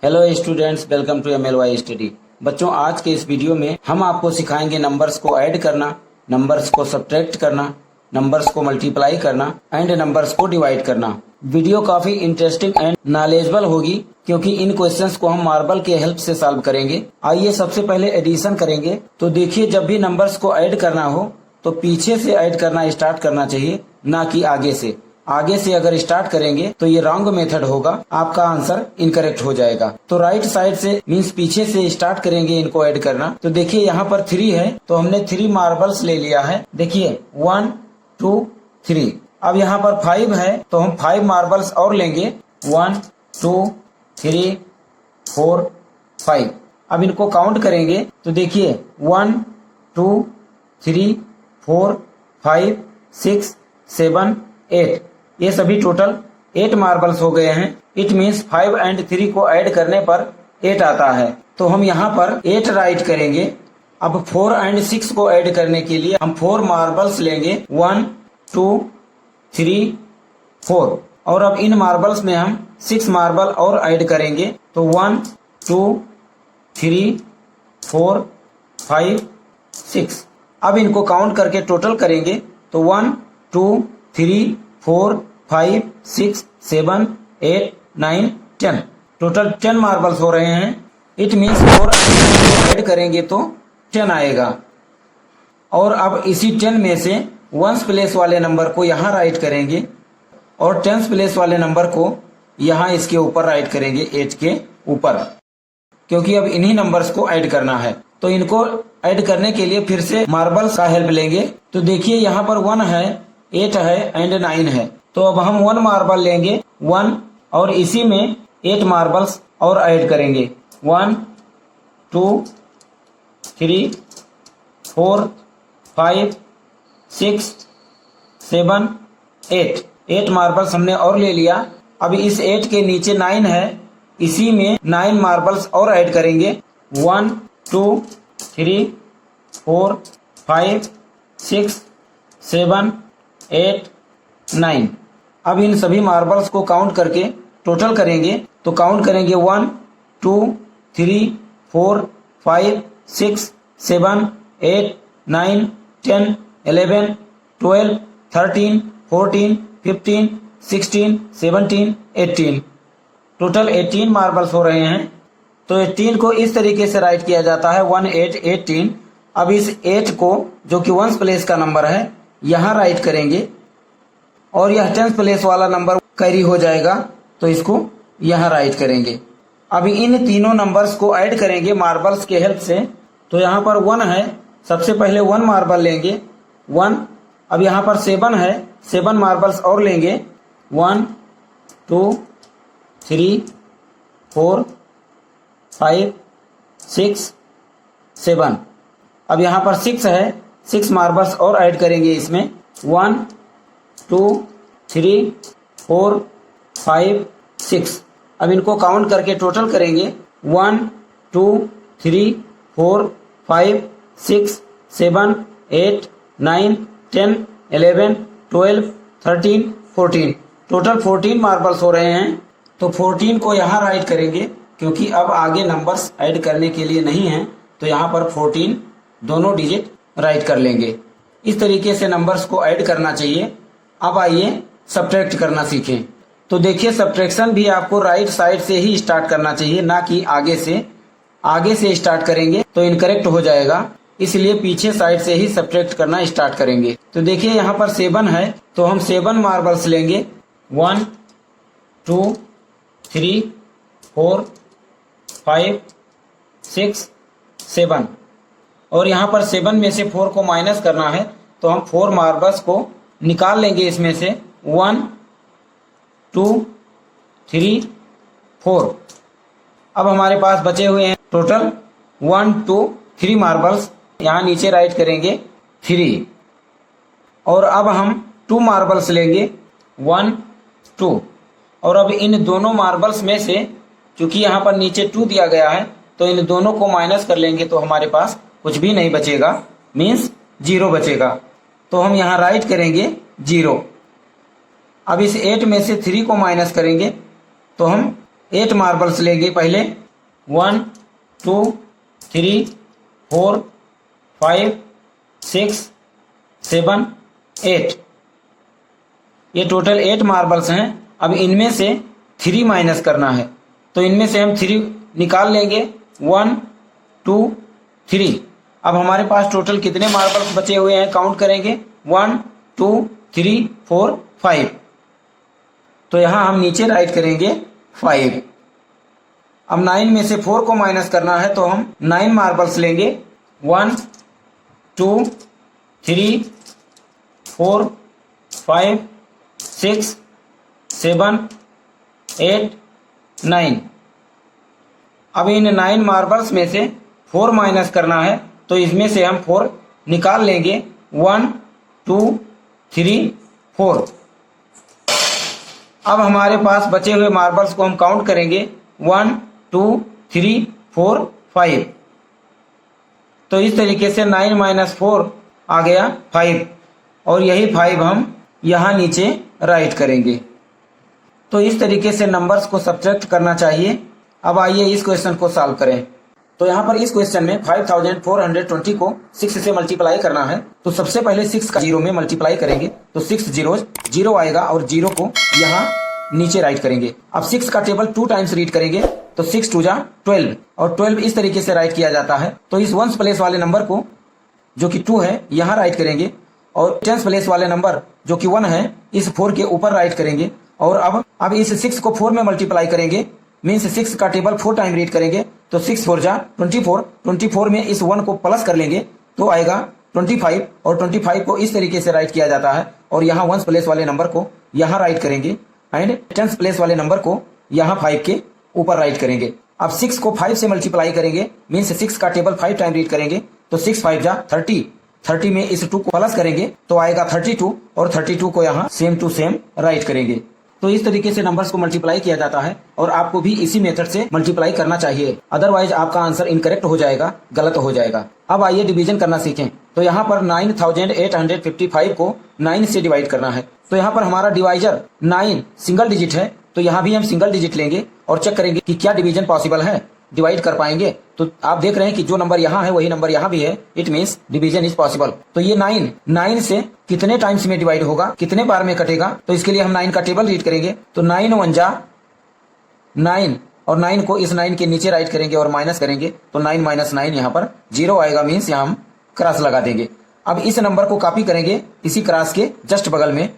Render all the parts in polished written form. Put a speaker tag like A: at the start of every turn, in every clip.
A: Hello students, welcome to MLY study. बच्चों, आज के इस वीडियो में हम आपको सिखाएंगे नंबर्स को ऐड करना, नंबर्स को सब्ट्रैक्ट करना, नंबर्स को मल्टीप्लाई करना एंड नंबर्स को डिवाइड करना। वीडियो काफी इंटरेस्टिंग एंड नॉलेजेबल होगी क्योंकि इन क्वेश्चंस को हम मार्बल के हेल्प से सॉल्व करेंगे। आइए सबसे पहले एडिशन करेंगे। तो देखिए, जब भी नंबर्स को ऐड करना हो तो पीछे से ऐड करना स्टार्ट करना चाहिए, ना कि आगे से। आगे से अगर स्टार्ट करेंगे तो ये रॉन्ग मेथड होगा, आपका आंसर इनकरेक्ट हो जाएगा। तो राइट साइड से मीन्स पीछे से स्टार्ट करेंगे इनको ऐड करना। तो देखिए, यहाँ पर 3 है तो हमने 3 मार्बल्स ले लिया है। देखिए 1 2 3। अब यहाँ पर 5 है तो हम 5 मार्बल्स और लेंगे, 1 2 3 4 5। अब इनको काउंट करेंगे तो देखिए 1 2 3 4 5 6 7 8, ये सभी टोटल 8 मार्बल्स हो गए हैं। इट मीन्स 5 एंड 3 को ऐड करने पर 8 आता है। तो हम यहाँ पर 8 राइट करेंगे। अब 4 एंड 6 को ऐड करने के लिए हम 4 मार्बल्स लेंगे, 1 2 3 4। और अब इन मार्बल्स में हम 6 मार्बल और ऐड करेंगे तो 1 2 3 4 5 6। अब इनको काउंट करके टोटल करेंगे तो 1 2 3 4 5 6 7 8 9 10। टोटल 10 मार्बल्स हो रहे हैं। इट मीन्स 4 ऐड करेंगे तो 10 आएगा। और अब इसी 10 में से 1s प्लेस वाले नंबर को यहाँ राइट करेंगे और 10s प्लेस वाले नंबर को यहाँ इसके ऊपर राइट करेंगे, 8 के ऊपर, क्योंकि अब इन्हीं नंबर्स को ऐड करना है। तो इनको ऐड करने के लिए फिर से मार्बल्स का हेल्प लेंगे। तो देखिए, यहाँ पर 1 है, 8 है एंड 9 है। तो अब हम 1 मार्बल लेंगे 1 और इसी में 8 मार्बल्स और ऐड करेंगे, 1 2 3 4 5 6 7 8। 8 मार्बल्स हमने और ले लिया। अब इस 8 के नीचे 9 है, इसी में 9 मार्बल्स और ऐड करेंगे, 1 2 3 4 5 6 7 8 9। अब इन सभी मार्बल्स को काउंट करके टोटल करेंगे तो काउंट करेंगे 1 2 3 4 5 6 7 8 9 10 11 12 13 14 15 16 17 18। टोटल 18 मार्बल्स हो रहे हैं। तो 18 को इस तरीके से राइट किया जाता है, 1 8 18। अब इस 8 को, जो कि 1s प्लेस का नंबर है, यहाँ राइट करेंगे और यह 10th प्लेस वाला नंबर कैरी हो जाएगा तो इसको यहाँ राइट करेंगे। अब इन तीनों नंबर्स को ऐड करेंगे मार्बल्स के हेल्प से। तो यहाँ पर 1 है, सबसे पहले 1 मार्बल लेंगे, 1। अब यहाँ पर 7 है, 7 मार्बल्स और लेंगे, 1 2 3 4 5 6 7। अब यहाँ पर 6 है, 6 मार्बल्स और ऐड करेंगे इसमें, 1 2 3 4 5 6। अब इनको काउंट करके टोटल करेंगे, 1 2 3 4 5 6 7 8 9 10 11 12 13 14। टोटल 14 मार्बल्स हो रहे हैं। तो 14 को यहाँ राइट करेंगे क्योंकि अब आगे नंबर्स ऐड करने के लिए नहीं है, तो यहाँ पर 14 दोनों डिजिट राइट कर लेंगे। इस तरीके से नंबर्स को ऐड करना चाहिए। अब आइए सब्ट्रैक्ट करना सीखें। तो देखिए, सब्ट्रैक्शन भी आपको राइट साइड से ही स्टार्ट करना चाहिए, ना कि आगे से। आगे से स्टार्ट करेंगे तो इनकरेक्ट हो जाएगा, इसलिए पीछे साइड से ही सब्ट्रैक्ट करना स्टार्ट करेंगे। तो देखिए, यहाँ पर 7 है तो हम 7 मार्बल्स लेंगे, 1 2 3 4 5 6 7। और यहाँ पर 7 में से 4 को माइनस करना है तो हम 4 मार्बल्स को निकाल लेंगे इसमें से, 1 2 3 4। अब हमारे पास बचे हुए हैं टोटल 1 2 3 मार्बल्स, यहाँ नीचे राइट करेंगे 3। और अब हम 2 मार्बल्स लेंगे, 1 2। और अब इन दोनों मार्बल्स में से, चूंकि यहाँ पर नीचे 2 दिया गया है, तो इन दोनों को माइनस कर लेंगे तो हमारे पास कुछ भी नहीं बचेगा, मीन्स 0 बचेगा। तो हम यहाँ राइट करेंगे 0। अब इस 8 में से 3 को माइनस करेंगे तो हम 8 मार्बल्स लेंगे पहले। 1 2 3 4 5 6 7 8, ये टोटल 8 मार्बल्स हैं। अब इनमें से 3 माइनस करना है, तो इनमें से हम 3 निकाल लेंगे। 1 2 3। अब हमारे पास टोटल कितने मार्बल्स बचे हुए हैं काउंट करेंगे। 1 2 3 4 5। तो यहां हम नीचे राइट करेंगे 5। अब 9 में से 4 को माइनस करना है, तो हम 9 मार्बल्स लेंगे। 1 2 3 4 5 6 7 8 9। अब इन 9 मार्बल्स में से 4 माइनस करना है, तो इसमें से हम 4 निकाल लेंगे। 1 2 3 4। अब हमारे पास बचे हुए मार्बल्स को हम काउंट करेंगे। 1 2 3 4 5। तो इस तरीके से 9 माइनस 4 आ गया 5, और यही 5 हम यहां नीचे राइट करेंगे। तो इस तरीके से नंबर्स को सब्ट्रैक्ट करना चाहिए। अब आइए इस क्वेश्चन को सॉल्व करें। तो यहाँ पर इस क्वेश्चन में 5420 को 6 से मल्टीप्लाई करना है। तो सबसे पहले 6 का 0 में मल्टीप्लाई करेंगे, तो 6 0 0 आएगा, और 0 को यहाँ नीचे राइट करेंगे। अब 6 का टेबल 2 टाइम्स रीड करेंगे, तो 6 2 जा 12, और 12 इस तरीके से राइट किया जाता है। तो इस वंस प्लेस वाले नंबर को जो कि 2 है यहाँ राइट करेंगे, और टेंस प्लेस वाले नंबर जो कि 1 है इस 4 के ऊपर राइट करेंगे। और अब इस 6 को 4 में मल्टीप्लाई करेंगे, मीन्स 6 का टेबल 4 टाइम रीड करेंगे, तो 6 4 जा 24, 24 में इस 1 को प्लस कर लेंगे, तो आएगा 25, और 25 को इस तरीके से राइट किया जाता है। और यहाँ वंस प्लेस वाले नंबर को यहाँ राइट करेंगे, एंड टेंस प्लेस वाले नंबर को यहाँ 5 के ऊपर राइट करेंगे। अब 6 को 5 से मल्टीप्लाई करेंगे, मीन्स 6 का टेबल 5 टाइम रीड करेंगे, तो 6 5 जा 30, 30 में इस 2 को प्लस करेंगे, तो आएगा 32, और 32 को यहाँ सेम टू सेम राइट करेंगे। तो इस तरीके से नंबर्स को मल्टीप्लाई किया जाता है, और आपको भी इसी मेथड से मल्टीप्लाई करना चाहिए, अदरवाइज आपका आंसर इनकरेक्ट हो जाएगा, गलत हो जाएगा। अब आइए डिवीजन करना सीखें। तो यहाँ पर 9855 को 9 से डिवाइड करना है। तो यहाँ पर हमारा डिवाइजर 9 सिंगल डिजिट है, तो यहाँ भी हम सिंगल डिजिट लेंगे और चेक करेंगे कि क्या डिवीजन पॉसिबल है, डिवाइड कर पाएंगे। तो आप देख रहे हैं कि जो नंबर यहाँ है वही नंबर यहाँ भी है, it means division is possible. तो ये 9 से कितने टाइम्स में डिवाइड होगा, कितने बार में कटेगा, तो इसके लिए हम 9 का टेबल रीड करेंगे। तो 9 1 जा 9, और 9 को इस 9 के नीचे राइट करेंगे और माइनस करेंगे, तो 9 माइनस 9 यहाँ पर 0 आएगा, मीन्स यहाँ हम क्रॉस लगा देंगे। अब इस नंबर को कॉपी करेंगे इसी क्रॉस के जस्ट बगल में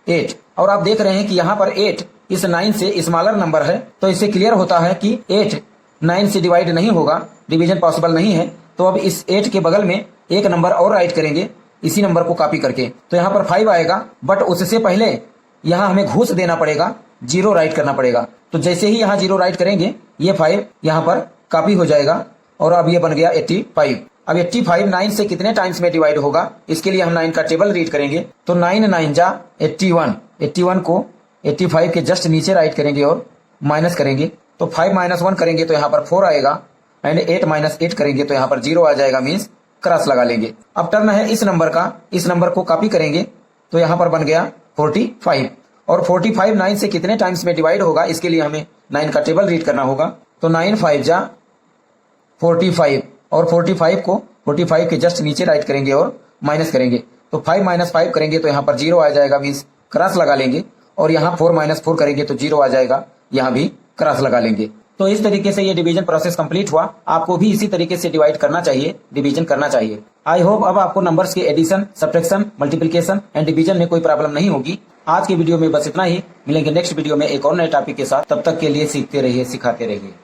A: 8, और आप देख रहे हैं कि यहाँ पर 8 इस 9 से स्मॉलर नंबर है, तो इससे क्लियर होता है कि 8 9 से डिवाइड नहीं होगा, डिवीजन पॉसिबल नहीं है। तो अब इस 8 के बगल में एक नंबर और राइट करेंगे इसी नंबर को कॉपी करके, तो यहाँ पर 5 आएगा, बट उससे पहले यहाँ हमें घूस देना पड़ेगा, 0 राइट करना पड़ेगा। तो जैसे ही यहाँ 0 राइट करेंगे ये 5 यहाँ पर कॉपी हो जाएगा, और अब ये बन गया 85। अब 85 9 से कितने टाइम्स में डिवाइड होगा, इसके लिए हम 9 का टेबल रीड करेंगे। तो 9 9 जा 81, 81 को 85 के जस्ट नीचे राइट करेंगे और माइनस करेंगे, तो 5 माइनस 1 करेंगे तो यहाँ पर 4 आएगा, एंड 8 माइनस 8 करेंगे तो यहाँ पर 0 आ जाएगा, मीन्स क्रॉस लगा लेंगे। अब टर्न है इस नंबर का, इस नंबर को कॉपी करेंगे, तो यहाँ पर बन गया 45, और 45 9 से कितने टाइम्स में डिवाइड होगा, इसके लिए हमें 9 का टेबल रीड करना होगा। तो 9 5 जा 45, और 45 को 45 के जस्ट नीचे राइट करेंगे और माइनस करेंगे, तो 5 माइनस 5 करेंगे तो यहाँ पर 0 आ जाएगा, मीन्स क्रॉस लगा लेंगे, और यहाँ 4 माइनस 4 करेंगे तो 0 आ जाएगा, यहाँ भी क्रॉस लगा लेंगे। तो इस तरीके से ये डिवीजन प्रोसेस कंप्लीट हुआ। आपको भी इसी तरीके से डिवाइड करना चाहिए, डिवीजन करना चाहिए। आई होप अब आपको नंबर्स के addition, subtraction, multiplication and division में कोई प्रॉब्लम नहीं होगी। आज की वीडियो में बस इतना ही, मिलेंगे नेक्स्ट वीडियो में एक और नए टॉपिक के साथ। तब तक के लिए सीखते रहिए, सिखाते रहिए।